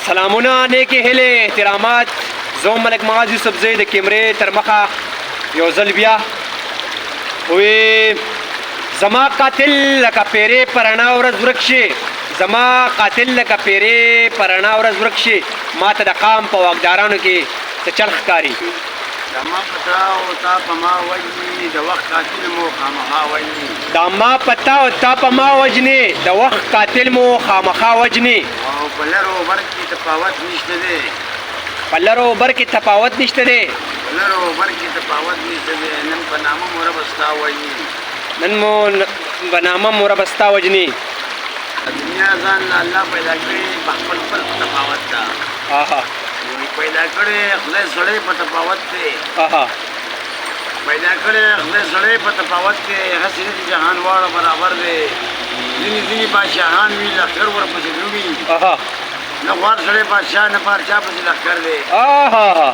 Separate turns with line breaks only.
سلامونه نیکې هیلې احترامات زه ملک معاذ یوسف زی د کیمرې تر مخه یو ځل بیا وی زما قاتل لکه پیرې په رڼا ورځ ورک شي زما قاتل لکه پیرې په رڼا ورځ ورک شي ما ته د قام په واکدارانو کې څه چل ښکاري
دما پتا او تا په ما وجني د وخت قاتل مو خامخا وجني
دا ما پتا او تا په ما وجني د وخت قاتل مو خامخا وجني
او په لرو بر کې تفاوت نشته دی
په لرو بر کې تفاوت نشته دی
په لرو بر کې تفاوت نشته دی نن په نامه مربستا وجني
نن مو بنامه مربستا وجني
دنیا ځان الله پیدا کړی په خپل تفاوت دا
آها
پیدا کړی خدای سړی په تفاوت دی
آها
پیدا کړی خدای سړی په تفاوت کې هسې د جهان واړه برابر دی ځینې بادشاهان وي لښکر ورپسې وي
آها
نه غوار سړی بادشاه نه پارچا پسې لښکر دی
آها